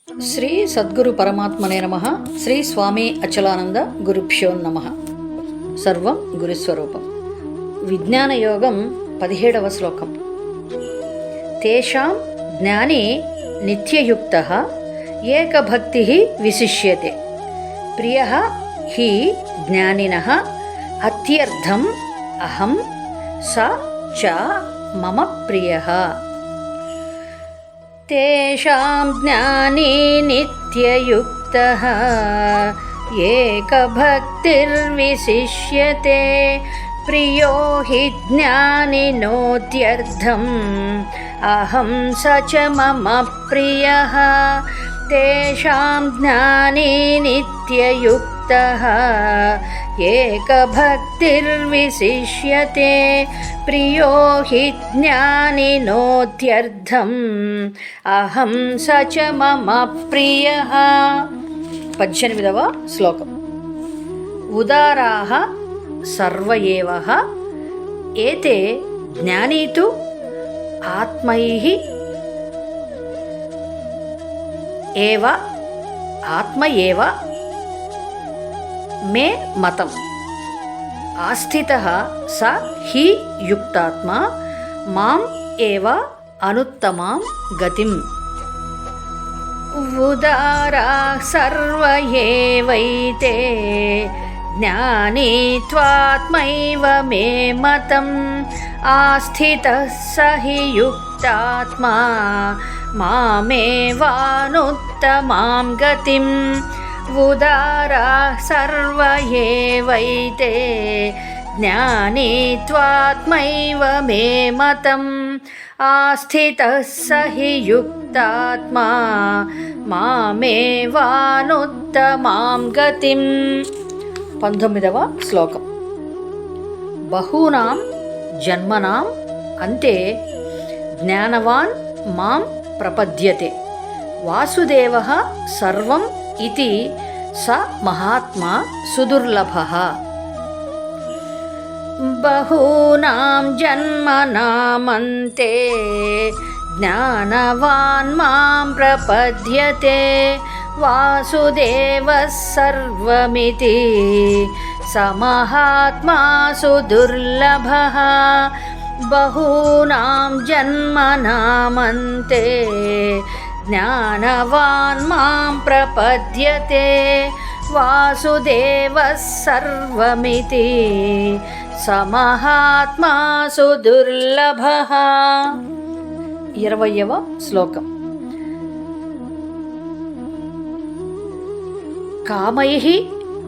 శ్రీ సద్గురు పరమాత్మనే నమః. శ్రీ స్వామి అచలానంద గురుభ్యో నమః. సర్వం గురుస్వరూపం. విజ్ఞానయోగం 17వ శ్లోకం. తేషాం జ్ఞానే నిత్యయుక్తః ఏకభక్తిః విశిష్యతే. ప్రియః హి జ్ఞానినః అత్యర్థం అహం స చ మమ ప్రియః. తేషాం జ్ఞానే నిత్యయుక్తః ఏకభక్తిర్విశిష్యతే. ప్రియో హి జ్ఞానినోత్యర్థం అహం స చ మమ ప్రియః. తేషాం జ్ఞానే నిత్యయుక్తః ఏకభక్తిర్విశిష్యతే. ప్రియో హి జ్ఞానినోత్యర్థం అహం స చ మమ ప్రియః. 18వ శ్లోకం. ఉదారాః సర్వ ఏవః ఏతే జ్ఞానీ తు ఆత్మైః ఏవ ఆత్మ ఏవ మే మతం. ఆస్థితః స హి యుక్తాత్మా మాం ఏవ అనుత్తమాం గతిం. ఉదారాః సర్వ ఏవైతే జ్ఞానీ త్వాత్మైవ మే మతం. ఆస్థితః స హి యుక్తాత్మా మామేవానుత్తమాం గతిం. ఉదారాః సర్వ ఏవైతే జ్ఞానీ త్వాత్మైవ మే మతం. ఆస్థితః స హి యుక్తాత్మా మామేవానుత్తమాం గతిం. 19వ శ్లోకం. బహూనాం జన్మనాం అంతే జ్ఞానవాన్ మాం ప్రపద్యతే. వాసుదేవః సర్వం ఇతి స మహాత్మా సుదుర్లభః. బహూనాం జన్మనామంతే జ్ఞానవాన్ మాం ప్రపద్యతే. వాసుదేవః సర్వమితి స మహాత్మా సుదుర్లభః. బహూనాం జన్మనామంతే జ్ఞానవాన్ మాం ప్రపద్యతే. వాసుదేవః సర్వమితి స మహాత్మా సుదుర్లభః. 20వ శ్లోకం. కామైః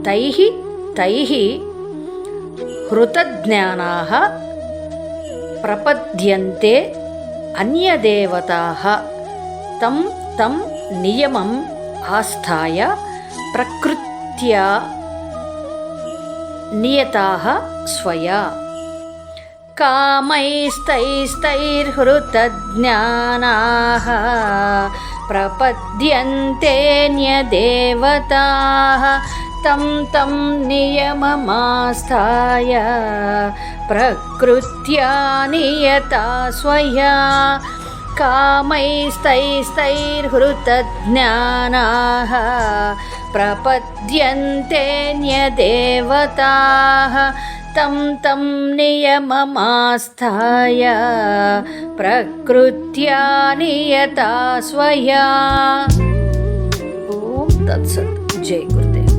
తైః తైః హృతజ్ఞానాః ప్రపద్యంతే అన్యదేవతాః. తం తం నియమం ఆస్థాయ ప్రకృత్యా నియతాః స్వయా. కామైస్తైస్తైర్హృతజ్ఞానాః ప్రపద్యంతేన్యదేవతాః. తం తం నియమమాస్థాయ ప్రకృత్యా నియతా స్వయా. కామైస్తైస్తైర్హృతజ్ఞానాః ప్రపద్యంతేన్యదేవతాః. తం తం నియమమాస్థాయ ప్రకృత్యా నియతా స్వయా. ఓం తత్సత్. జై గురుదేవ్.